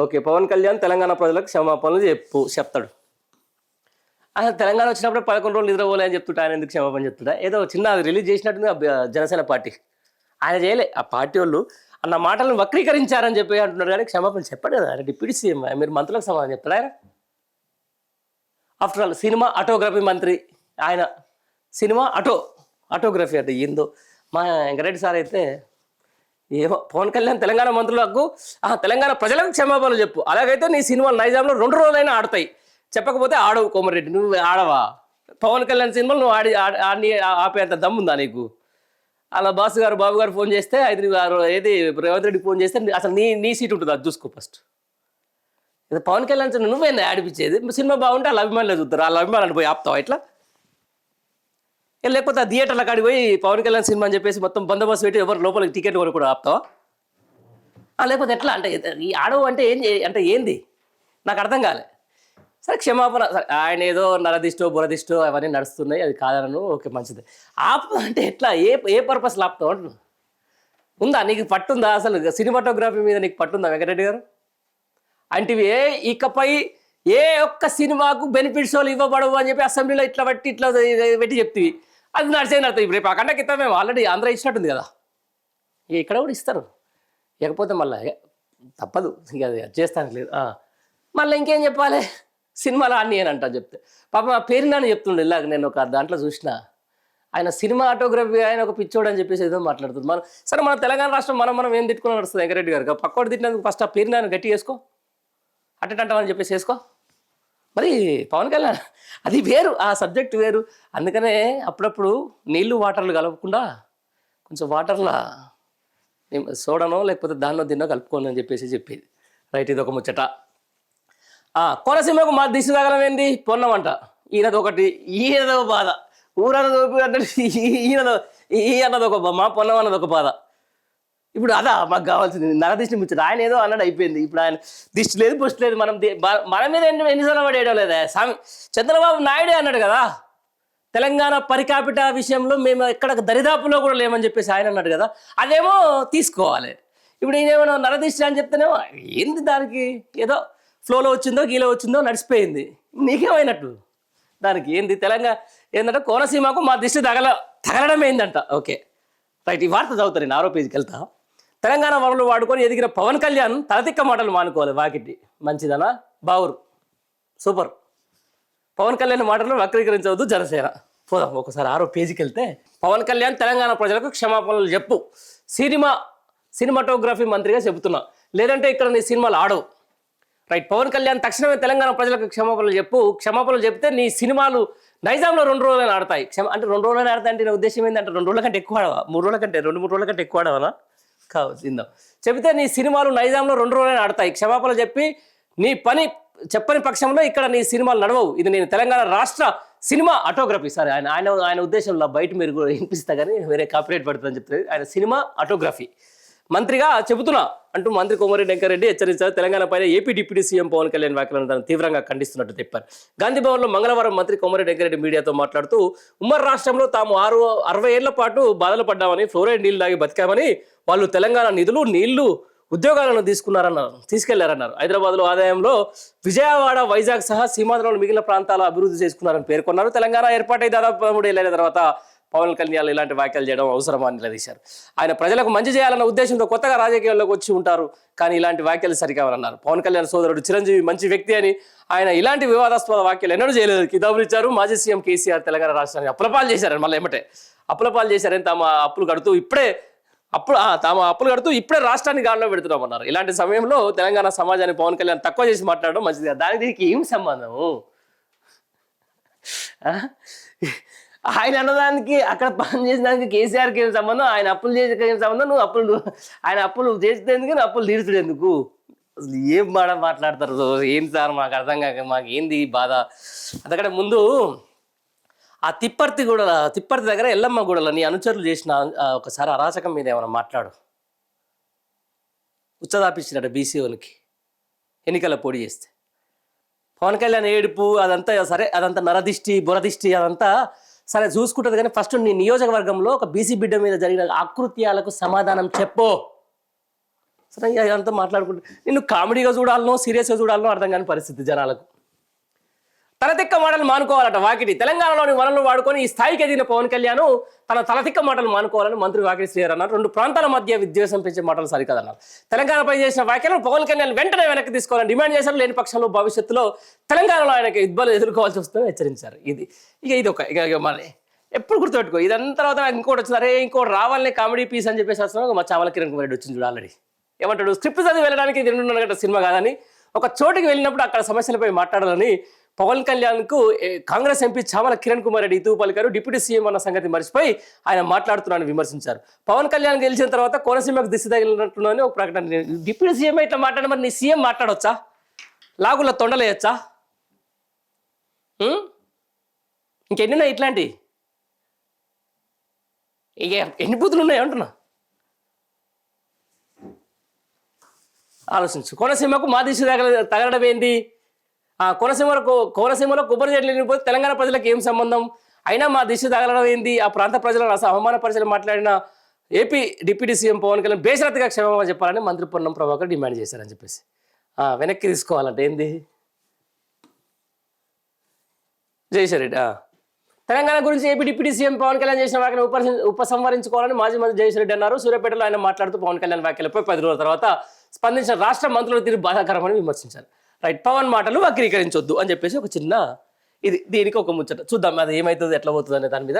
Okay. Pawan Kalyan Telangana ప్రజలకు క్షమాపణలు చెప్తాడు. అసలు తెలంగాణ వచ్చినప్పుడు 11 రోజులు నిద్రపోలే అని చెప్తుంటా. ఆయన ఎందుకు క్షమాపణ చెప్తుంటా? ఏదో చిన్న అది రిలీజ్ చేసినట్టుంది జనసేన పార్టీ. ఆయన చేయలే. ఆ పార్టీ వాళ్ళు అన్న మాటలను వక్రీకరించారని చెప్పి అంటున్నారు కానీ క్షమాపణ చెప్పాడు కదా. ఆయన డిప్యూటీ సీఎం. మీరు మంత్రులకు సమాధానం చెప్తాడు ఆయన. ఆఫ్టర్ ఆల్ సినిమా ఆటోగ్రఫీ మంత్రి ఆయన. సినిమా ఆటోగ్రఫీ అంటే ఏందో. మా వెంకరెడ్డి సార్ అయితే ఏమో పవన్ కళ్యాణ్ తెలంగాణ మంత్రులకు తెలంగాణ ప్రజలకు క్షమాపణలు చెప్పు. అలాగైతే నీ సినిమాలు నైజాంలో 2 రోజులైనా ఆడతాయి. చెప్పకపోతే ఆడవు కోమరెడ్డి. నువ్వు ఆడవా? పవన్ కళ్యాణ్ సినిమాలు నువ్వు ఆడి ఆపేంత దమ్ముందా నీకు? అలా బాబు గారు ఫోన్ చేస్తే ఏది రేవంత్ రెడ్డికి ఫోన్ చేస్తే అసలు నీ సీట్ ఉంటుంది, అది చూసుకో ఫస్ట్. ఇది పవన్ కళ్యాణ్ నువ్వేందా ఆడిపించేది? సినిమా బాగుంటే వాళ్ళ అభిమానులు చూస్తారు. వాళ్ళ అభిమానులు పోయి ఆపుతావా ఇట్లా? లేకపోతే ఆ థియేటర్ల కాడికి పోయి పవన్ కళ్యాణ్ సినిమా అని చెప్పేసి మొత్తం బందోబస్తు పెట్టి ఎవరు లోపలికి టికెట్ కూడా ఆపుతావా? లేకపోతే ఎట్లా అంటే ఈ ఆడవు అంటే అంటే ఏంది నాకు అర్థం కాలే. సరే క్షమాపణ. సరే ఆయన ఏదో నరదిష్టో బురదిష్టో అవన్నీ నడుస్తున్నాయి, అది కాదనను. ఓకే మంచిది. ఆపు అంటే ఎట్లా? ఏ పర్పస్లో ఆపుతావు అంటున్నా? ఉందా నీకు పట్టుందా? అసలు సినిమాటోగ్రఫీ మీద నీకు పట్టుందా వెంకటరెడ్డి గారు? అంటే ఇకపై ఏ ఒక్క సినిమాకు బెనిఫిట్స్ వాళ్ళు ఇవ్వబడవు అని చెప్పి అసెంబ్లీలో ఇట్లా పెట్టి చెప్తివి. అది నడుతుంది. ఇప్పుడు రేపు అక్కడ కింద మేము ఆల్రెడీ ఆంధ్ర ఇచ్చినట్టుంది కదా, ఇక్కడ కూడా ఇస్తారు. ఇకపోతే మళ్ళీ తప్పదు, ఇక అది చేస్తానికి లేదు. మళ్ళీ ఇంకేం చెప్పాలి? సినిమాలు ఆడిని అని అంటా చెప్తే పాపం ఆ పేరు నాని చెప్తుండే. ఇలాగ నేను ఒక దాంట్లో చూసిన, ఆయన సినిమా ఆటోగ్రఫీ ఆయన ఒక పిచ్చోడు అని చెప్పేసి ఏదో మాట్లాడుతుంది. సరే మన తెలంగాణ రాష్ట్రం మనం ఏం తిట్టుకుని నడుస్తుంది వెంకరెడ్డి గారు? పక్కోడు తిట్టినందుకు ఫస్ట్ ఆ పేరు నాని గట్టి వేసుకో, అట్టంటామని చెప్పేసి వేసుకో. మరి పవన్ కళ్యాణ్ అది వేరు, ఆ సబ్జెక్ట్ వేరు. అందుకనే అప్పుడప్పుడు నీళ్ళు వాటర్లు కలపకుండా కొంచెం వాటర్లో సోడనో లేకపోతే దాన్నో దీన్నో కలుపుకోండి అని చెప్పేసి చెప్పేది. రైట్, ఇది ఒక ముచ్చట. కోనసీమకు మా దిశ తగలం ఏంది? పొన్నమంట. ఈయనదో బాధ. ఊరన్నదో అంటే ఈయన్నది ఒక మా పొన్నం అన్నది ఒక బాధ. ఇప్పుడు అదా మాకు కావాల్సింది? నరదిష్టి ముచ్చట. ఆయన ఏదో అన్నాడు, అయిపోయింది. ఇప్పుడు ఆయన దిష్టి లేదు పుష్టి లేదు. మన మీద ఎన్నిసార్లు పడేయడం లేదా? చంద్రబాబు నాయుడే అన్నాడు కదా, తెలంగాణ పరికాపిట విషయంలో మేము ఎక్కడ దరిదాపులో కూడా లేమని చెప్పేసి ఆయన అన్నాడు కదా. అదేమో తీసుకోవాలి. ఇప్పుడు ఈయనేమో నరదిష్టి అని చెప్తేనేమో ఏంది? దానికి ఏదో ఫ్లోలో వచ్చిందో గీలో వచ్చిందో నడిచిపోయింది. నీకేమైనట్టు దానికి ఏంది? తెలంగాణ ఏంటంటే కోనసీమకు మా దిష్టి తగలడం ఏందంట. ఓకే రైట్, ఈ వార్త చదువుతాను నేను. 6వ పేజీకి వెళ్తా. తెలంగాణ వరలు వాడుకొని ఎదిగిన పవన్ కళ్యాణ్ తలతిక్క మాటలు మానుకోవాలి. వాకిటి మంచిదనా బావురు సూపర్. పవన్ కళ్యాణ్ మాటలు వక్రీకరించవద్దు జనసేన. పోదాం ఒకసారి 6వ పేజీకి వెళ్తే, పవన్ కళ్యాణ్ తెలంగాణ ప్రజలకు క్షమాపణలు చెప్పు. సినిమాటోగ్రఫీ మంత్రిగా చెబుతున్నా, లేదంటే ఇక్కడ నీ సినిమాలు ఆడవు. రైట్, పవన్ కళ్యాణ్ తక్షణమే తెలంగాణ ప్రజలకు క్షమాపణలు చెప్తే నీ సినిమాలు నైజాంలో 2 రోజులైనా ఆడతాయి. అంటే 2 రోజులైనా ఆడతాయి అంటే నా ఉద్దేశం ఏంటంటే 2 రోజుల కంటే ఎక్కువ ఆడవా? 3 రోజుల కంటే 2-3 రోజుల కంటే ఎక్కువ ఆడవనా? కావచ్చు. ఇందాం చెబితే నీ సినిమాలు నైజాంలో 2 రోజులైనా ఆడతాయి. క్షమాపణలు చెప్పి నీ పని చెప్పని పక్షంలో ఇక్కడ నీ సినిమాలు నడవవు. ఇది నేను తెలంగాణ రాష్ట్ర సినిమా ఆటోగ్రఫీ. సరే ఆయన ఉద్దేశంలో బయట మీరు కూడా వినిపిస్తా కానీ వేరే కాపీరైట్ పడుతుందని చెప్తుంది. ఆయన సినిమా ఆటోగ్రఫీ మంత్రిగా చెబుతున్నా అంటూ మంత్రి కోమరెడ్డి వెంకరెడ్డి హెచ్చరించారు. తెలంగాణ పైన AP deputy CM Pawan Kalyan వ్యాఖ్యలను తను తీవ్రంగా ఖండిస్తున్నట్టు చెప్పారు. గాంధీ భవన్లో మంగళవారం మంత్రి కోమరెడ్డి వెంకరెడ్డి మీడియాతో మాట్లాడుతూ, ఉమ్మడి రాష్ట్రంలో తాము 60 ఏళ్ల పాటు బాధలు పడ్డామని, ఫ్లోరైడ్ నీళ్లు తాగి బతికామని, వాళ్ళు తెలంగాణ నిధులు నీళ్లు ఉద్యోగాలను తీసుకెళ్లారన్నారు. హైదరాబాద్లో ఆదాయంలో విజయవాడ వైజాగ్ సహా సీమాంధ్రంలో మిగిలిన ప్రాంతాల అభివృద్ధి చేసుకున్నారని పేర్కొన్నారు. తెలంగాణ ఏర్పాటై దాదాపు 3 ఏళ్ల తర్వాత పవన్ కళ్యాణ్ ఇలాంటి వ్యాఖ్యలు చేయడం అవసరమా అని నిలదీశారు. ఆయన ప్రజలకు మంచి చేయాలన్న ఉద్దేశంతో కొత్తగా రాజకీయాల్లోకి వచ్చి ఉంటారు, కానీ ఇలాంటి వ్యాఖ్యలు సరికావన్నారు. పవన్ కళ్యాణ్ సోదరుడు చిరంజీవి మంచి వ్యక్తి అని, ఆయన ఇలాంటి వివాదాస్పద వ్యాఖ్యలు ఎన్నడూ చేయలేదు కితాబులు ఇచ్చారు. మాజీ సీఎం కేసీఆర్ తెలంగాణ రాష్ట్రాన్ని అప్పులపాలు చేశారని, మళ్ళీ అప్పులపాలు చేశారని, తాము అప్పులు కడుతూ ఇప్పుడే రాష్ట్రాన్ని గాడిలో పెడుతున్నామన్నారు. ఇలాంటి సమయంలో తెలంగాణ సమాజాన్ని పవన్ కళ్యాణ్ తక్కువ చేసి మాట్లాడడం మంచిది. దానికి దీనికి ఏం సంబంధము? ఆయన అన్నదానికి అక్కడ పని చేసిన దానికి కేసీఆర్కి ఏం సంబంధం? ఆయన అప్పులు చేసేకి ఏం సంబంధం? ఆయన అప్పులు చేసేందుకు అప్పులు తీర్చుడేందుకు? అసలు ఏం మాట్లాడతారు? ఏం సార్ మాకు అర్థం కాక మాకు ఏంది బాధ? అందుకంటే ముందు ఆ తిప్పర్తి దగ్గర ఎల్లమ్మ గూడలో నీ అనుచరులు చేసిన ఒకసారి అరాచకం మీద ఏమైనా మాట్లాడు. ఉచ్చదాపించినట్టు బీసీఓనికి ఎన్నికల పోటీ చేస్తే పవన్ కళ్యాణ్ ఏడుపు అదంతా సరే, అదంతా నరదిష్టి బురదిష్టి అదంతా సరే చూసుకుంటుంది. కానీ ఫస్ట్ నీ నియోజకవర్గంలో ఒక బీసీ బిడ్డ మీద జరిగిన ఆకృత్యాలకు సమాధానం చెప్పు. సరే అదంతా మాట్లాడుకుంటే నిన్ను కామెడీగా చూడాలనో సీరియస్గా చూడాలనో అర్థం కాని పరిస్థితి జనాలకు. తలతిక్క మాటలు మానుకోవాలట వాకిటి. తెలంగాణలోని వనరులు వాడుకొని ఈ స్థాయికి ఎదిగిన పవన్ కళ్యాణ్ తన తలతిక్క మాటలు మానుకోవాలని మంత్రి వాకిటి శ్రీహరి అన్నారు. రెండు ప్రాంతాల మధ్య విద్వేషం పెంచే మాటలు సరికాదన్నారు. తెలంగాణపై చేసిన వ్యాఖ్యలను పవన్ కళ్యాణ్ వెంటనే వెనక్కి తీసుకోవాలని డిమాండ్ చేశారు. లేని పక్షంలో భవిష్యత్తులో తెలంగాణలో ఆయనకి ఇబ్బందులు ఎదుర్కోవాల్సి వస్తుందని హెచ్చరించారు. ఇది ఒక మరి ఎప్పుడు గుర్తుపెట్టుకో. ఇదంతా తర్వాత ఇంకోటి వచ్చింది, అరే ఇంకోటి రావాలనే కామెడీ పీస్ అని చెప్పేసి వస్తున్నాం. మా చామల కిరణ్ కుమార్ రెడ్డి వచ్చింది చూడు ఆల్రెడీ. ఏమంటాడు, స్క్రిప్ట్ చదివి వెళ్ళడానికి 2.5 గంటల సినిమా కాదని, ఒక చోటికి వెళ్ళినప్పుడు అక్కడ సమస్యలపై మాట్లాడాలని పవన్ కళ్యాణ్కు కాంగ్రెస్ ఎంపీ చామల కిరణ్ కుమార్ రెడ్డి ఇతూ పలికారు. డిప్యూటీ సీఎం అన్న సంగతి మర్చిపోయి ఆయన మాట్లాడుతున్నారని విమర్శించారు. పవన్ కళ్యాణ్ గెలిచిన తర్వాత కోనసీమకు దిశ తగిలినట్టున్నాని ఒక ప్రకటన. డిప్యూటీ సీఎం ఇట్లా మాట్లాడ, మరి నీ సీఎం మాట్లాడవచ్చా? లాగుల్లో తొండలేయచ్చా? ఇంకెన్నిన్నా ఇట్లాంటి ఇక ఎన్ని బూతులు ఉన్నాయి అంటున్నా, ఆలోచించు. కోనసీమకు మా దిశ తగలడం ఏంటి? కోనసీమలో కొబ్బరి చెట్లు వెళ్ళిపోతే తెలంగాణ ప్రజలకు ఏం సంబంధం? అయినా మా దిశ తగలడం ఏంది? ఆ ప్రాంత ప్రజలను అవమానపరిచలు మాట్లాడిన AP deputy CM Pawan Kalyan బేషరతుగా క్షమాపణ చెప్పాలని మంత్రి పొన్నం ప్రభాకర్ డిమాండ్ చేశారని చెప్పేసి వెనక్కి తీసుకోవాలంటే ఏంది? జయశ్వరెడ్డి తెలంగాణ గురించి AP deputy CM Pawan Kalyan చేసిన వ్యాఖ్యలు ఉపసంహరించుకోవాలని మాజీ మంత్రి జయశ్వరెడ్డి అన్నారు. సూర్యాపేటలో ఆయన మాట్లాడుతూ పవన్ కళ్యాణ్ వ్యాఖ్యలపై 10 రోజుల తర్వాత స్పందించిన రాష్ట్ర మంత్రుల తీరు బాధాకరమని విమర్శించారు. రైట్, పవన్ మాటలు వక్రీకరించొద్దు అని చెప్పేసి ఒక చిన్న దీనికి ఒక ముచ్చట చూద్దాం, అది ఏమవుతుంది ఎట్లా పోతుంది అనే దాని మీద